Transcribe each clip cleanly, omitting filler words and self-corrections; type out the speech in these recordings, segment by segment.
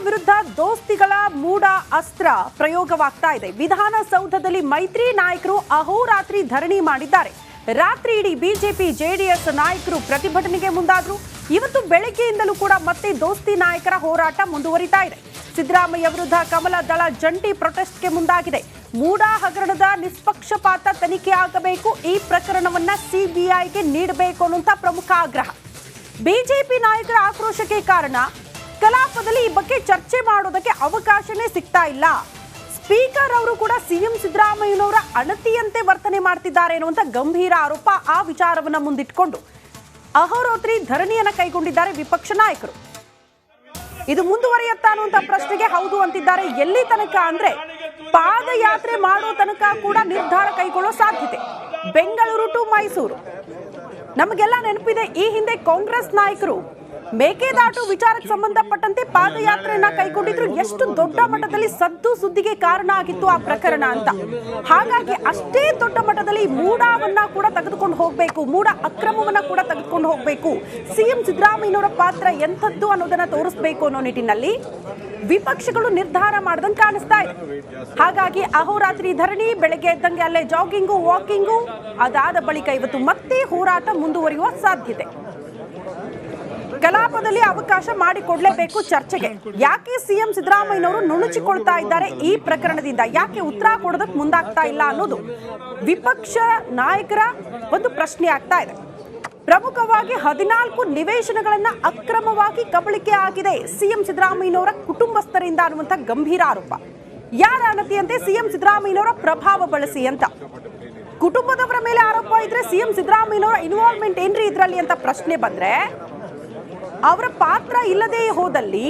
ವಿರುದ್ಧ ದೋಸ್ತಿಗಳ ಮೂಡ ಅಸ್ತ್ರ ಪ್ರಯೋಗವಾಗ್ತಾ ಇದೆ. ವಿಧಾನಸೌಧದಲ್ಲಿ ಮೈತ್ರಿ ನಾಯಕರು ಅಹೋರಾತ್ರಿ ಧರಣಿ ಮಾಡಿದ್ದಾರೆ. ರಾತ್ರಿ ಇಡೀ ಬಿಜೆಪಿ ಜೆಡಿಎಸ್ ನಾಯಕರು ಪ್ರತಿಭಟನೆಗೆ ಮುಂದಾದ್ರು. ಇವತ್ತು ಬೆಳಗ್ಗೆಯಿಂದಲೂ ಕೂಡ ಮತ್ತೆ ದೋಸ್ತಿ ನಾಯಕರ ಹೋರಾಟ ಮುಂದುವರಿತಾ ಇದೆ. ಸಿದ್ದರಾಮಯ್ಯ ವಿರುದ್ಧ ಕಮಲ ದಳ ಜಂಟಿ ಪ್ರೊಟೆಸ್ಟ್ಗೆ ಮುಂದಾಗಿದೆ. ಮೂಡ ಹಗರಣದ ನಿಷ್ಪಕ್ಷಪಾತ ತನಿಖೆ ಆಗಬೇಕು, ಈ ಪ್ರಕರಣವನ್ನ ಸಿಬಿಐಗೆ ನೀಡಬೇಕು ಅನ್ನುವಂಥ ಪ್ರಮುಖ ಆಗ್ರಹ. ಬಿಜೆಪಿ ನಾಯಕರ ಆಕ್ರೋಶಕ್ಕೆ ಕಾರಣ ಕಲಾಪದಲ್ಲಿ ಈ ಬಗ್ಗೆ ಚರ್ಚೆ ಮಾಡೋದಕ್ಕೆ ಅವಕಾಶನೇ ಸಿಗ್ತಾ ಇಲ್ಲ. ಸ್ಪೀಕರ್ ಅವರು ಕೂಡ ಸಿಎಂ ಸಿದ್ದರಾಮಯ್ಯನವರ ಅಣತಿಯಂತೆ ವರ್ತನೆ ಮಾಡ್ತಿದ್ದಾರೆ ಅನ್ನುವಂಥ ಗಂಭೀರ ಆರೋಪ. ಆ ವಿಚಾರವನ್ನ ಮುಂದಿಟ್ಕೊಂಡು ಅಹೋರಾತ್ರಿ ಧರಣಿಯನ್ನ ಕೈಗೊಂಡಿದ್ದಾರೆ ವಿಪಕ್ಷ ನಾಯಕರು. ಇದು ಮುಂದುವರಿಯುತ್ತಾ ಅನ್ನುವಂಥ ಪ್ರಶ್ನೆಗೆ ಹೌದು ಅಂತಿದ್ದಾರೆ. ಎಲ್ಲಿ ತನಕ ಅಂದ್ರೆ ಪಾದಯಾತ್ರೆ ಮಾಡೋ ತನಕ ಕೂಡ ನಿರ್ಧಾರ ಕೈಗೊಳ್ಳೋ ಸಾಧ್ಯತೆ. ಬೆಂಗಳೂರು ಟು ಮೈಸೂರು. ನಮಗೆಲ್ಲ ನೆನಪಿದೆ, ಈ ಹಿಂದೆ ಕಾಂಗ್ರೆಸ್ ನಾಯಕರು ಮೇಕೆದಾಟು ವಿಚಾರಕ್ಕೆ ಸಂಬಂಧಪಟ್ಟಂತೆ ಪಾದಯಾತ್ರೆಯನ್ನ ಕೈಗೊಂಡಿದ್ರು. ಎಷ್ಟು ದೊಡ್ಡ ಮಟ್ಟದಲ್ಲಿ ಸದ್ದು ಸುದ್ದಿಗೆ ಕಾರಣ ಆಗಿತ್ತು ಆ ಪ್ರಕರಣ ಅಂತ. ಹಾಗಾಗಿ ಅಷ್ಟೇ ದೊಡ್ಡ ಮಟ್ಟದಲ್ಲಿ ಮೂಡವನ್ನ ಕೂಡ ತೆಗೆದುಕೊಂಡು ಹೋಗಬೇಕು, ಮೂಡ ಅಕ್ರಮವನ್ನ ಕೂಡ ತೆಗೆದುಕೊಂಡು ಹೋಗಬೇಕು, ಸಿಎಂ ಸಿದ್ದರಾಮಯ್ಯನವರ ಪಾತ್ರ ಎಂಥದ್ದು ಅನ್ನೋದನ್ನ ತೋರಿಸಬೇಕು ಅನ್ನೋ ನಿಟ್ಟಿನಲ್ಲಿ ವಿಪಕ್ಷಗಳು ನಿರ್ಧಾರ ಮಾಡದಂಗೆ ಕಾಣಿಸ್ತಾ ಇದೆ. ಹಾಗಾಗಿ ಅಹೋರಾತ್ರಿ ಧರಣಿ, ಬೆಳಗ್ಗೆ ಎದ್ದಂಗೆ ಅಲ್ಲೇ ಜಾಗಿಂಗು, ವಾಕಿಂಗು, ಅದಾದ ಬಳಿಕ ಇವತ್ತು ಮತ್ತೆ ಹೋರಾಟ ಮುಂದುವರಿಯುವ ಸಾಧ್ಯತೆ. ಕಲಾಪದಲ್ಲಿ ಅವಕಾಶ ಮಾಡಿಕೊಡ್ಲೇಬೇಕು ಚರ್ಚೆಗೆ. ಯಾಕೆ ಸಿಎಂ ಸಿದ್ದರಾಮಯ್ಯನವರು ನುಣುಚಿಕೊಳ್ತಾ ಇದ್ದಾರೆ ಈ ಪ್ರಕರಣದಿಂದ, ಯಾಕೆ ಉತ್ತರ ಕೊಡೋದಕ್ಕೆ ಮುಂದಾಗ್ತಾ ಇಲ್ಲ ಅನ್ನೋದು ವಿಪಕ್ಷ ನಾಯಕರ ಒಂದು ಪ್ರಶ್ನೆ ಆಗ್ತಾ ಇದೆ. ಪ್ರಮುಖವಾಗಿ 14 ನಿವೇಶನಗಳನ್ನ ಅಕ್ರಮವಾಗಿ ಕಬಳಿಕೆ ಆಗಿದೆ ಸಿಎಂ ಸಿದ್ದರಾಮಯ್ಯನವರ ಕುಟುಂಬಸ್ಥರಿಂದ ಅನ್ನುವಂಥ ಗಂಭೀರ ಆರೋಪ. ಯಾರ ಅನತಿಯಂತೆ ಸಿಎಂ ಸಿದ್ದರಾಮಯ್ಯನವರ ಪ್ರಭಾವ ಬಳಸಿ ಅಂತ ಕುಟುಂಬದವರ ಮೇಲೆ ಆರೋಪ ಇದ್ರೆ ಸಿಎಂ ಸಿದ್ದರಾಮಯ್ಯನವರ ಇನ್ವಾಲ್ವ್ಮೆಂಟ್ ಏನ್ರಿ ಇದ್ರಲ್ಲಿ ಅಂತ ಪ್ರಶ್ನೆ ಬಂದ್ರೆ, ಅವರ ಪಾತ್ರ ಇಲ್ಲದೆ ಹೋದಲ್ಲಿ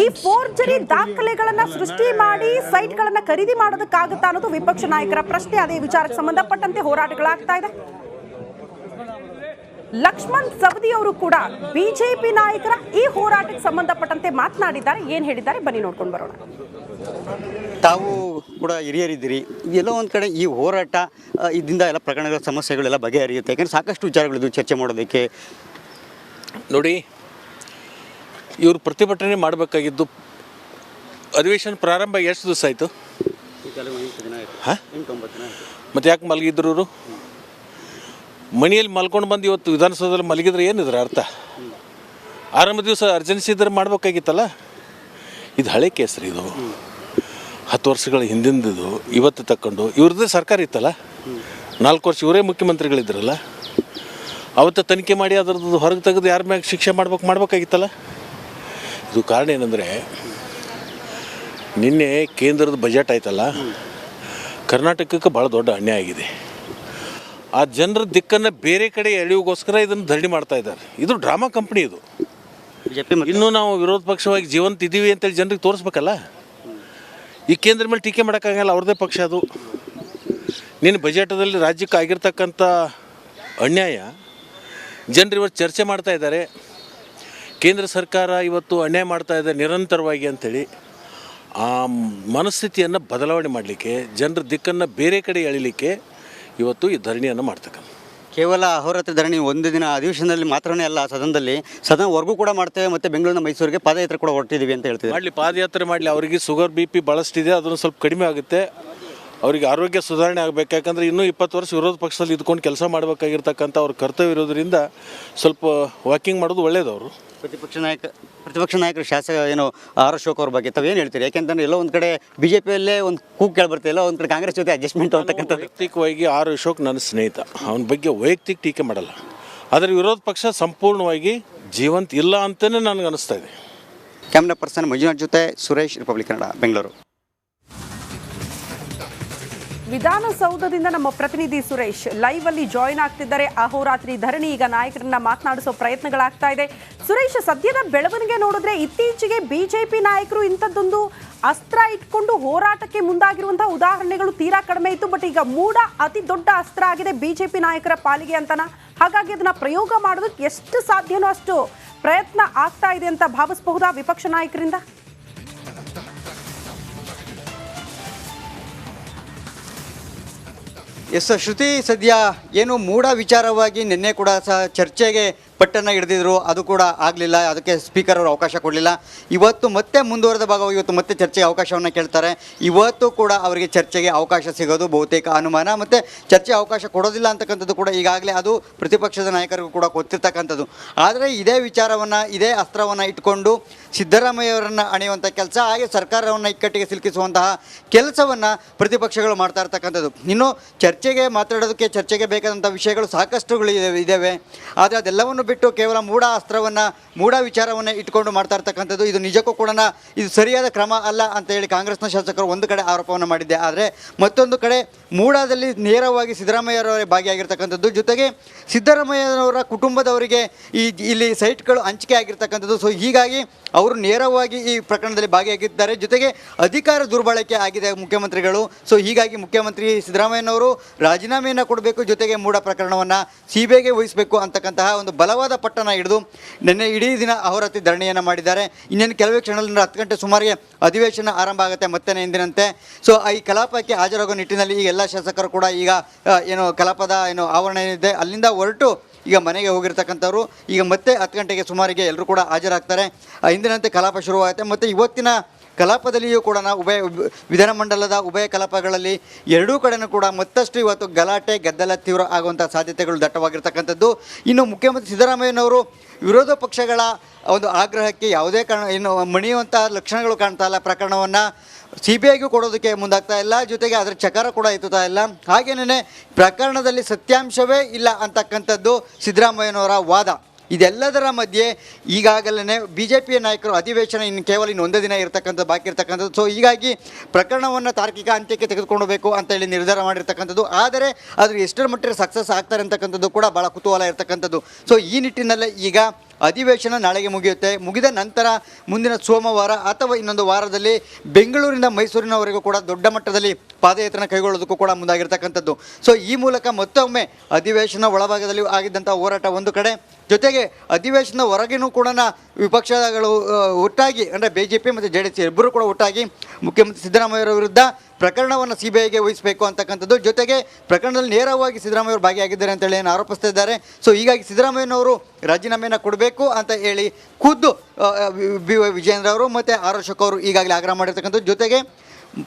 ಈ ಫೋರ್ಜರಿ ದಾಖಲೆಗಳನ್ನ ಸೃಷ್ಟಿ ಮಾಡಿ ಸೈಟ್ಗಳನ್ನ ಖರೀದಿ ಮಾಡೋದಕ್ಕಾಗುತ್ತಾ ಅನ್ನೋದು ವಿಪಕ್ಷ ನಾಯಕರ ಪ್ರಶ್ನೆ. ಅದೇ ವಿಚಾರಕ್ಕೆ ಸಂಬಂಧಪಟ್ಟಂತೆ ಹೋರಾಟಗಳಾಗ್ತಾ ಇದೆ. ಲಕ್ಷ್ಮಣ್ ಸವದಿ ಅವರು ಕೂಡ ಬಿಜೆಪಿ ನಾಯಕರ ಈ ಹೋರಾಟಕ್ಕೆ ಸಂಬಂಧಪಟ್ಟಂತೆ ಮಾತನಾಡಿದ್ದಾರೆ. ಏನ್ ಹೇಳಿದ್ದಾರೆ ಬನ್ನಿ ನೋಡ್ಕೊಂಡು ಬರೋಣ. ತಾವು ಕೂಡ ಹಿರಿಯರಿದ್ದೀರಿ, ಎಲ್ಲೋ ಒಂದು ಕಡೆ ಈ ಹೋರಾಟ ಇದರಿಂದ ಎಲ್ಲ ಪ್ರಕರಣಗಳ ಸಮಸ್ಯೆಗಳೆಲ್ಲ ಬಗೆಹರಿಯುತ್ತೆ. ಯಾಕಂದರೆ ಸಾಕಷ್ಟು ವಿಚಾರಗಳಿದ್ದು ಚರ್ಚೆ ಮಾಡೋದಕ್ಕೆ. ನೋಡಿ, ಇವರು ಪ್ರತಿಭಟನೆ ಮಾಡಬೇಕಾಗಿದ್ದು ಅಧಿವೇಶನ ಪ್ರಾರಂಭ ಎಷ್ಟು ದಿವಸ ಆಯಿತು? ಮತ್ತು ಯಾಕೆ ಮಲಗಿದ್ರು ಇವರು? ಮನೆಯಲ್ಲಿ ಮಲ್ಕೊಂಡು ಬಂದು ಇವತ್ತು ವಿಧಾನಸೌಧದಲ್ಲಿ ಮಲಗಿದ್ರೆ ಏನಿದ್ರ ಅರ್ಥ? ಆರಂಭ ದಿವಸ ಅರ್ಜೆನ್ಸಿ ಇದ್ರೆ ಮಾಡಬೇಕಾಗಿತ್ತಲ್ಲ. ಇದು ಹಳೆ ಕೇಸ್ರಿ, ಇದು 10 ವರ್ಷಗಳ ಹಿಂದಿಂದಿದು. ಇವತ್ತು ತಕ್ಕೊಂಡು ಇವ್ರದ್ದೇ ಸರ್ಕಾರ ಇತ್ತಲ್ಲ, 4 ವರ್ಷ ಇವರೇ ಮುಖ್ಯಮಂತ್ರಿಗಳಿದ್ರಲ್ಲ. ಅವತ್ತು ತನಿಖೆ ಮಾಡಿ ಅದರದ್ದು ಹೊರಗೆ ತೆಗೆದು ಯಾರ ಮ್ಯಾಗ ಶಿಕ್ಷೆ ಮಾಡಬೇಕಾಗಿತ್ತಲ್ಲ. ಇದು ಕಾರಣ ಏನಂದರೆ, ನಿನ್ನೆ ಕೇಂದ್ರದ ಬಜೆಟ್ ಆಯ್ತಲ್ಲ, ಕರ್ನಾಟಕಕ್ಕೆ ಭಾಳ ದೊಡ್ಡ ಅನ್ಯಾಯ ಆಗಿದೆ. ಆ ಜನರ ದಿಕ್ಕನ್ನು ಬೇರೆ ಕಡೆ ಎಳೆಯೋಗೋಸ್ಕರ ಇದನ್ನು ಧರಣಿ ಮಾಡ್ತಾ ಇದ್ದಾರೆ. ಇದು ಡ್ರಾಮಾ ಕಂಪ್ನಿ ಇದು. ಇನ್ನೂ ನಾವು ವಿರೋಧ ಪಕ್ಷವಾಗಿ ಜೀವಂತ ಇದ್ದೀವಿ ಅಂತೇಳಿ ಜನರಿಗೆ ತೋರಿಸ್ಬೇಕಲ್ಲ. ಈ ಕೇಂದ್ರ ಮೇಲೆ ಟೀಕೆ ಮಾಡೋಕ್ಕಾಗಲ್ಲ, ಅವ್ರದ್ದೇ ಪಕ್ಷ ಅದು. ನಿನ್ನ ಬಜೆಟದಲ್ಲಿ ರಾಜ್ಯಕ್ಕೆ ಆಗಿರ್ತಕ್ಕಂಥ ಅನ್ಯಾಯ ಜನರು ಇವತ್ತು ಚರ್ಚೆ ಮಾಡ್ತಾ ಇದ್ದಾರೆ. ಕೇಂದ್ರ ಸರ್ಕಾರ ಇವತ್ತು ಅನ್ಯಾಯ ಮಾಡ್ತಾ ಇದೆ ನಿರಂತರವಾಗಿ ಅಂಥೇಳಿ ಆ ಮನಸ್ಥಿತಿಯನ್ನು ಬದಲಾವಣೆ ಮಾಡಲಿಕ್ಕೆ, ಜನರ ದಿಕ್ಕನ್ನು ಬೇರೆ ಕಡೆ ಎಳಿಲಿಕ್ಕೆ ಇವತ್ತು ಈ ಧರಣಿಯನ್ನು ಮಾಡ್ತಕ್ಕಂಥ. ಕೇವಲ ಅಹೋರಾತ್ರಿ ಧರಣಿ ಒಂದು ದಿನ ಅಧಿವೇಶನದಲ್ಲಿ ಮಾತ್ರನೇ ಅಲ್ಲ, ಸದನವರೆಗೂ ಕೂಡ ಮಾಡ್ತೇವೆ. ಮತ್ತು ಬೆಂಗಳೂರಿನ ಮೈಸೂರಿಗೆ ಪಾದಯಾತ್ರೆ ಕೂಡ ಹೊರಟಿದ್ದೀವಿ ಅಂತ ಹೇಳ್ತೀವಿ. ಮಾಡಲಿ, ಪಾದಯಾತ್ರೆ ಮಾಡಲಿ. ಅವರಿಗೆ ಶುಗರ್ BP ಭಾಳಷ್ಟಿದೆ, ಅದನ್ನು ಸ್ವಲ್ಪ ಕಡಿಮೆ ಆಗುತ್ತೆ. ಅವರಿಗೆ ಆರೋಗ್ಯ ಸುಧಾರಣೆ ಆಗಬೇಕು. ಯಾಕಂದರೆ ಇನ್ನೂ 20 ವರ್ಷ ವಿರೋಧ ಪಕ್ಷದಲ್ಲಿ ಇದ್ಕೊಂಡು ಕೆಲಸ ಮಾಡಬೇಕಾಗಿರ್ತಕ್ಕಂಥ ಅವ್ರ ಕರ್ತವ್ಯ ಇರೋದ್ರಿಂದ ಸ್ವಲ್ಪ ವಾಕಿಂಗ್ ಮಾಡೋದು ಒಳ್ಳೆಯದು. ಅವರು ಪ್ರತಿಪಕ್ಷ ನಾಯಕರು ಶಾಸಕ ಆರ್ ಅಶೋಕ್ ಅವ್ರ ಬಗ್ಗೆ ತಾವೇನು ಹೇಳ್ತೀರಿ? ಯಾಕೆಂತಂದ್ರೆ ಎಲ್ಲೋ ಒಂದು ಕಡೆ ಬಿಜೆಪಿಯಲ್ಲೇ ಒಂದು ಕೂಗು ಕೇಳಿಬರ್ತದೆ, ಎಲ್ಲ ಒಂದು ಕಡೆ ಕಾಂಗ್ರೆಸ್ ಜೊತೆ ಅಡ್ಜಸ್ಟ್ಮೆಂಟ್ ಅಂತಕ್ಕಂಥದ್ದು. ವೈಯಕ್ತಿಕವಾಗಿ ಆರ್ ಅಶೋಕ್ ನನ್ನ ಸ್ನೇಹಿತ, ಅವನ ಬಗ್ಗೆ ವೈಯಕ್ತಿಕ ಟೀಕೆ ಮಾಡಲ್ಲ. ಆದರೆ ವಿರೋಧ ಪಕ್ಷ ಸಂಪೂರ್ಣವಾಗಿ ಜೀವಂತ ಇಲ್ಲ ಅಂತಲೇ ನನಗೆ ಅನಿಸ್ತಾ ಇದೆ. ಕ್ಯಾಮ್ರಾ ಪರ್ಸನ್ ಮಂಜುನಾಥ್ ಜೊತೆ ಸುರೇಶ್, ರಿಪಬ್ಲಿಕ್ ಕನ್ನಡ, ಬೆಂಗಳೂರು. ವಿಧಾನಸೌಧದಿಂದ ನಮ್ಮ ಪ್ರತಿನಿಧಿ ಸುರೇಶ್ ಲೈವ್ ಅಲ್ಲಿ ಜಾಯಿನ್ ಆಗ್ತಿದ್ದಾರೆ. ಅಹೋರಾತ್ರಿ ಧರಣಿ ಈಗ ನಾಯಕರನ್ನ ಮಾತನಾಡಿಸೋ ಪ್ರಯತ್ನಗಳಾಗ್ತಾ ಇದೆ. ಸುರೇಶ್, ಸದ್ಯದ ಬೆಳವಣಿಗೆ ನೋಡಿದ್ರೆ ಇತ್ತೀಚೆಗೆ ಬಿಜೆಪಿ ನಾಯಕರು ಇಂಥದ್ದೊಂದು ಅಸ್ತ್ರ ಇಟ್ಕೊಂಡು ಹೋರಾಟಕ್ಕೆ ಮುಂದಾಗಿರುವಂತಹ ಉದಾಹರಣೆಗಳು ತೀರಾ ಕಡಿಮೆ ಇತ್ತು. ಬಟ್ ಈಗ ಮೂಡ ಅತಿ ದೊಡ್ಡ ಅಸ್ತ್ರ ಆಗಿದೆ ಬಿಜೆಪಿ ನಾಯಕರ ಪಾಲಿಗೆ ಅಂತನ. ಹಾಗಾಗಿ ಅದನ್ನ ಪ್ರಯೋಗ ಮಾಡೋದಕ್ಕೆ ಎಷ್ಟು ಸಾಧ್ಯನೋ ಅಷ್ಟು ಪ್ರಯತ್ನ ಆಗ್ತಾ ಇದೆ ಅಂತ ಭಾವಿಸಬಹುದಾ ವಿಪಕ್ಷ ನಾಯಕರಿಂದ? ಎಸ್ ಶ್ರುತಿ, ಸದ್ಯ ಏನು ಮೂಡ ವಿಚಾರವಾಗಿ ನಿನ್ನೆ ಕೂಡ ಚರ್ಚೆಗೆ ಪಟ್ಟನ್ನು ಹಿಡಿದಿದ್ರು, ಅದು ಕೂಡ ಆಗಲಿಲ್ಲ. ಅದಕ್ಕೆ ಸ್ಪೀಕರ್ ಅವರು ಅವಕಾಶ ಕೊಡಲಿಲ್ಲ. ಇವತ್ತು ಮತ್ತೆ ಮುಂದುವರೆದ ಭಾಗವಾಗಿ ಇವತ್ತು ಮತ್ತೆ ಚರ್ಚೆಗೆ ಅವಕಾಶವನ್ನು ಕೇಳ್ತಾರೆ. ಇವತ್ತು ಕೂಡ ಅವರಿಗೆ ಚರ್ಚೆಗೆ ಅವಕಾಶ ಸಿಗೋದು ಬಹುತೇಕ ಅನುಮಾನ. ಮತ್ತು ಚರ್ಚೆ ಅವಕಾಶ ಕೊಡೋದಿಲ್ಲ ಅಂತಕ್ಕಂಥದ್ದು ಕೂಡ ಈಗಾಗಲೇ ಅದು ಪ್ರತಿಪಕ್ಷದ ನಾಯಕರಿಗೂ ಕೂಡ ಗೊತ್ತಿರ್ತಕ್ಕಂಥದ್ದು. ಆದರೆ ಇದೇ ವಿಚಾರವನ್ನು, ಇದೇ ಅಸ್ತ್ರವನ್ನು ಇಟ್ಕೊಂಡು ಸಿದ್ದರಾಮಯ್ಯವರನ್ನು ಅಣೆಯುವಂಥ ಕೆಲಸ, ಹಾಗೆ ಸರ್ಕಾರವನ್ನು ಇಕ್ಕಟ್ಟಿಗೆ ಸಿಲುಕಿಸುವಂತಹ ಕೆಲಸವನ್ನು ಪ್ರತಿಪಕ್ಷಗಳು ಮಾಡ್ತಾ ಇರ್ತಕ್ಕಂಥದ್ದು. ಇನ್ನು ಚರ್ಚೆಗೆ ಮಾತಾಡೋದಕ್ಕೆ, ಚರ್ಚೆಗೆ ಬೇಕಾದಂಥ ವಿಷಯಗಳು ಸಾಕಷ್ಟುಗಳು ಇದ್ದಾವೆ. ಆದರೆ ಅದೆಲ್ಲವನ್ನು ಬಿಟ್ಟು ಕೇವಲ ಮೂಢ ಅಸ್ತ್ರವನ್ನು, ಮೂಢ ವಿಚಾರವನ್ನು ಇಟ್ಕೊಂಡು ಮಾಡ್ತಾ ಇರ್ತಕ್ಕಂಥದ್ದು ಇದು ನಿಜಕ್ಕೂ ಕೂಡ ಇದು ಸರಿಯಾದ ಕ್ರಮ ಅಲ್ಲ ಅಂತ ಹೇಳಿ ಕಾಂಗ್ರೆಸ್ನ ಶಾಸಕರು ಒಂದು ಕಡೆ ಆರೋಪವನ್ನು ಮಾಡಿದ್ದೆ. ಆದರೆ ಮತ್ತೊಂದು ಕಡೆ ಮೂಢಾದಲ್ಲಿ ನೇರವಾಗಿ ಸಿದ್ದರಾಮಯ್ಯರವರೇ ಭಾಗಿಯಾಗಿರ್ತಕ್ಕಂಥದ್ದು. ಜೊತೆಗೆ ಸಿದ್ದರಾಮಯ್ಯನವರ ಕುಟುಂಬದವರಿಗೆ ಇಲ್ಲಿ ಸೈಟ್ಗಳು ಹಂಚಿಕೆ ಆಗಿರ್ತಕ್ಕಂಥದ್ದು. ಸೊ ಹೀಗಾಗಿ ಅವರು ನೇರವಾಗಿ ಈ ಪ್ರಕರಣದಲ್ಲಿ ಭಾಗಿಯಾಗಿದ್ದಾರೆ. ಜೊತೆಗೆ ಅಧಿಕಾರ ದುರ್ಬಳಕೆ ಆಗಿದೆ ಮುಖ್ಯಮಂತ್ರಿಗಳು. ಸೊ ಹೀಗಾಗಿ ಮುಖ್ಯಮಂತ್ರಿ ಸಿದ್ದರಾಮಯ್ಯನವರು ರಾಜೀನಾಮೆಯನ್ನು ಕೊಡಬೇಕು, ಜೊತೆಗೆ ಮೂಢ ಪ್ರಕರಣವನ್ನು ಸಿಬಿಐಗೆ ವಹಿಸಬೇಕು ಅಂತಕ್ಕಂತಹ ಒಂದು ಬಲವಾದ ಪಟ್ಟನ್ನು ಹಿಡಿದು ನಿನ್ನೆ ಇಡೀ ದಿನ ಅಹೋರಾತ್ರಿ ಧರಣಿಯನ್ನು ಮಾಡಿದ್ದಾರೆ. ಇನ್ನೇನು ಕೆಲವೇ ಕ್ಷಣದಲ್ಲಿ 10 ಗಂಟೆ ಸುಮಾರಿಗೆ ಅಧಿವೇಶನ ಆರಂಭ ಆಗುತ್ತೆ ಮತ್ತೆ ಎಂದಿನಂತೆ. ಸೊ ಈ ಕಲಾಪಕ್ಕೆ ಹಾಜರಾಗೋ ನಿಟ್ಟಿನಲ್ಲಿ ಈಗ ಎಲ್ಲ ಶಾಸಕರು ಕೂಡ ಈಗ ಏನು ಕಲಾಪದ ಆವರಣ ಏನಿದೆ ಅಲ್ಲಿಂದ ಹೊರಟು ಈಗ ಮನೆಗೆ ಹೋಗಿರ್ತಕ್ಕಂಥವ್ರು ಈಗ ಮತ್ತೆ 10 ಗಂಟೆಗೆ ಸುಮಾರಿಗೆ ಎಲ್ಲರೂ ಕೂಡ ಹಾಜರಾಗ್ತಾರೆ. ಇಂದಿನಂತೆ ಕಲಾಪ ಶುರುವಾಗುತ್ತೆ. ಮತ್ತು ಇವತ್ತಿನ ಕಲಾಪದಲ್ಲಿಯೂ ಕೂಡ ವಿಧಾನಮಂಡಲದ ಉಭಯ ಕಲಾಪಗಳಲ್ಲಿ ಎರಡೂ ಕಡೆನೂ ಕೂಡ ಮತ್ತಷ್ಟು ಇವತ್ತು ಗಲಾಟೆ ಗದ್ದಲ ತೀವ್ರ ಆಗುವಂಥ ಸಾಧ್ಯತೆಗಳು ದಟ್ಟವಾಗಿರ್ತಕ್ಕಂಥದ್ದು. ಇನ್ನು ಮುಖ್ಯಮಂತ್ರಿ ಸಿದ್ದರಾಮಯ್ಯನವರು ವಿರೋಧ ಪಕ್ಷಗಳ ಒಂದು ಆಗ್ರಹಕ್ಕೆ ಯಾವುದೇ ಕಾರಣ ಮಣಿಯುವಂಥ ಲಕ್ಷಣಗಳು ಕಾಣ್ತಾ ಇಲ್ಲ. ಪ್ರಕರಣವನ್ನು ಸಿಬಿಐಗೂ ಕೊಡೋದಕ್ಕೆ ಮುಂದಾಗ್ತಾ ಇಲ್ಲ, ಜೊತೆಗೆ ಅದರ ಚಕಾರ ಕೂಡ ಎತ್ತುತ್ತಾ ಇಲ್ಲ. ಹಾಗೇನೇ ಪ್ರಕರಣದಲ್ಲಿ ಸತ್ಯಾಂಶವೇ ಇಲ್ಲ ಅಂತಕ್ಕಂಥದ್ದು ಸಿದ್ದರಾಮಯ್ಯನವರ ವಾದ. ಇದೆಲ್ಲದರ ಮಧ್ಯೆ ಈಗಾಗಲೇ BJPಯ ನಾಯಕರು ಅಧಿವೇಶನ ಕೇವಲ ಒಂದೇ ದಿನ ಇರತಕ್ಕಂಥದ್ದು ಬಾಕಿ ಇರ್ತಕ್ಕಂಥದ್ದು. ಸೊ ಹೀಗಾಗಿ ಪ್ರಕರಣವನ್ನು ತಾರ್ಕಿಕ ಅಂತ್ಯಕ್ಕೆ ತೆಗೆದುಕೊಂಡು ಹೋಗಬೇಕು ಅಂತ ಹೇಳಿ ನಿರ್ಧಾರ ಮಾಡಿರ್ತಕ್ಕಂಥದ್ದು. ಆದರೆ ಅದ್ರ ಎಷ್ಟರ ಮಟ್ಟಿಗೆ ಸಕ್ಸಸ್ ಆಗ್ತಾರೆ ಅಂತಕ್ಕಂಥದ್ದು ಕೂಡ ಭಾಳ ಕುತೂಹಲ ಇರ್ತಕ್ಕಂಥದ್ದು. ಸೊ ಈ ನಿಟ್ಟಿನಲ್ಲೇ ಈಗ ಅಧಿವೇಶನ ನಾಳೆಗೆ ಮುಗಿಯುತ್ತೆ. ಮುಗಿದ ನಂತರ ಮುಂದಿನ ಸೋಮವಾರ ಅಥವಾ ಇನ್ನೊಂದು ವಾರದಲ್ಲಿ ಬೆಂಗಳೂರಿನಿಂದ ಮೈಸೂರಿನವರೆಗೂ ಕೂಡ ದೊಡ್ಡ ಮಟ್ಟದಲ್ಲಿ ಪಾದಯಾತ್ರೆ ಕೈಗೊಳ್ಳೋದಕ್ಕೂ ಕೂಡ ಮುಂದಾಗಿರ್ತಕ್ಕಂಥದ್ದು. ಸೊ ಈ ಮೂಲಕ ಮತ್ತೊಮ್ಮೆ ಅಧಿವೇಶನ ಒಳಭಾಗದಲ್ಲಿ ಆಗಿದ್ದಂಥ ಹೋರಾಟ ಒಂದು ಕಡೆ, ಜೊತೆಗೆ ಅಧಿವೇಶನ ಹೊರಗಿನೂ ಕೂಡ ವಿಪಕ್ಷಗಳು ಒಟ್ಟಾಗಿ ಅಂದರೆ BJP ಮತ್ತು JDS ಇಬ್ಬರು ಕೂಡ ಒಟ್ಟಾಗಿ ಮುಖ್ಯಮಂತ್ರಿ ಸಿದ್ದರಾಮಯ್ಯವರ ವಿರುದ್ಧ ಪ್ರಕರಣವನ್ನು ಸಿಬಿಐಗೆ ವಹಿಸಬೇಕು ಅಂತಕ್ಕಂಥದ್ದು. ಜೊತೆಗೆ ಪ್ರಕರಣದಲ್ಲಿ ನೇರವಾಗಿ ಸಿದ್ದರಾಮಯ್ಯವರು ಭಾಗಿಯಾಗಿದ್ದಾರೆ ಅಂತೇಳಿ ಏನು ಆರೋಪಿಸ್ತಾ ಇದ್ದಾರೆ. ಸೊ ಹೀಗಾಗಿ ಸಿದ್ದರಾಮಯ್ಯನವರು ರಾಜೀನಾಮೆಯನ್ನು ಕೊಡಬೇಕು ಅಂತ ಹೇಳಿ ಖುದ್ದು BY ವಿಜಯೇಂದ್ರ ಅವರು ಮತ್ತು ಆರ್ ಅಶೋಕ್ ಅವರು ಈಗಾಗಲೇ ಆಗ್ರಹ ಮಾಡಿರ್ತಕ್ಕಂಥದ್ದು. ಜೊತೆಗೆ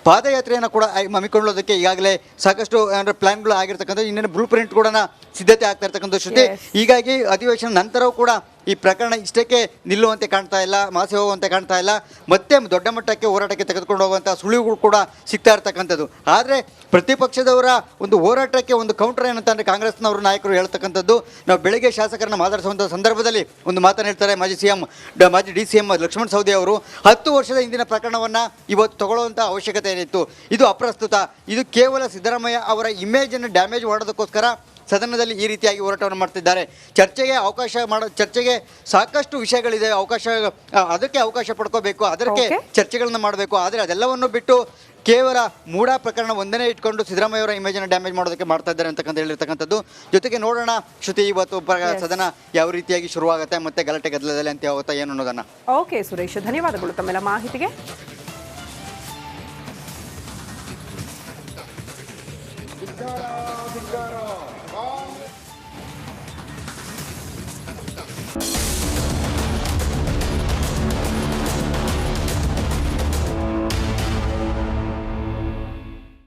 ಪಾದಯಾತ್ರೆಯನ್ನು ಕೂಡ ಹಮ್ಮಿಕೊಳ್ಳೋದಕ್ಕೆ ಈಗಾಗಲೇ ಸಾಕಷ್ಟು ಅಂದರೆ ಪ್ಲ್ಯಾನ್ಗಳು ಆಗಿರ್ತಕ್ಕಂಥದ್ದು. ಇನ್ನೇನು ಬ್ಲೂ ಪ್ರಿಂಟ್ ಕೂಡ ಸಿದ್ಧತೆ ಆಗ್ತಾ ಇರ್ತಕ್ಕಂಥ ಶ್ರುತಿ. ಹೀಗಾಗಿ ಅಧಿವೇಶನ ನಂತರವೂ ಕೂಡ ಈ ಪ್ರಕರಣ ಇಷ್ಟಕ್ಕೆ ನಿಲ್ಲುವಂತೆ ಕಾಣ್ತಾ ಇಲ್ಲ, ಮಾಸಿ ಹೋಗುವಂತೆ ಕಾಣ್ತಾ ಇಲ್ಲ. ಮತ್ತೆ ದೊಡ್ಡ ಮಟ್ಟಕ್ಕೆ ಹೋರಾಟಕ್ಕೆ ತೆಗೆದುಕೊಂಡು ಹೋಗುವಂಥ ಸುಳಿವುಗಳು ಕೂಡ ಸಿಗ್ತಾ ಇರ್ತಕ್ಕಂಥದ್ದು. ಆದರೆ ಪ್ರತಿಪಕ್ಷದವರ ಒಂದು ಹೋರಾಟಕ್ಕೆ ಒಂದು ಕೌಂಟರ್ ಏನಂತಂದರೆ ಕಾಂಗ್ರೆಸ್ನವರು ನಾಯಕರು ಹೇಳ್ತಕ್ಕಂಥದ್ದು, ನಾವು ಬೆಳಗ್ಗೆ ಶಾಸಕರನ್ನ ಮಾತಾಡಿಸುವಂಥ ಸಂದರ್ಭದಲ್ಲಿ ಒಂದು ಮಾತನ್ನು ಹೇಳ್ತಾರೆ ಮಾಜಿ DCM ಲಕ್ಷ್ಮಣ ಸವದಿ ಅವರು. 10 ವರ್ಷದ ಹಿಂದಿನ ಪ್ರಕರಣವನ್ನು ಇವತ್ತು ತಗೊಳ್ಳುವಂಥ ಅವಶ್ಯಕತೆ ಏನಿತ್ತು? ಇದು ಅಪ್ರಸ್ತುತ. ಇದು ಕೇವಲ ಸಿದ್ದರಾಮಯ್ಯ ಅವರ ಇಮೇಜನ್ನು ಡ್ಯಾಮೇಜ್ ಮಾಡೋದಕ್ಕೋಸ್ಕರ ಸದನದಲ್ಲಿ ಈ ರೀತಿಯಾಗಿ ಹೋರಾಟವನ್ನು ಮಾಡ್ತಿದ್ದಾರೆ. ಚರ್ಚೆಗೆ ಸಾಕಷ್ಟು ವಿಷಯಗಳಿದೆ, ಅದಕ್ಕೆ ಅವಕಾಶ ಪಡ್ಕೋಬೇಕು, ಅದಕ್ಕೆ ಚರ್ಚೆಗಳನ್ನು ಮಾಡಬೇಕು. ಆದರೆ ಅದೆಲ್ಲವನ್ನು ಬಿಟ್ಟು ಕೇವಲ ಮೂಢ ಪ್ರಕರಣ ಒಂದನೇ ಇಟ್ಕೊಂಡು ಸಿದ್ದರಾಮಯ್ಯವರ ಇಮೇಜನ್ನು ಡ್ಯಾಮೇಜ್ ಮಾಡೋದಕ್ಕೆ ಮಾಡ್ತಾ ಇದ್ದಾರೆ ಅಂತಕ್ಕಂತ ಹೇಳಿರ್ತಕ್ಕಂಥದ್ದು. ಜೊತೆಗೆ ನೋಡೋಣ ಶ್ರುತಿ ಇವತ್ತು ಸದನ ಯಾವ ರೀತಿಯಾಗಿ ಶುರುವಾಗುತ್ತೆ, ಮತ್ತೆ ಗಲಾಟೆ ಗದ್ದಲದಲ್ಲಿ ಅಂತ ಹೋಗುತ್ತಾ ಏನು ಅನ್ನೋದನ್ನು. ಓಕೆ ಸುರೇಶ್, ಧನ್ಯವಾದಗಳು ತಮ್ಮೆಲ್ಲ ಮಾಹಿತಿಗೆ.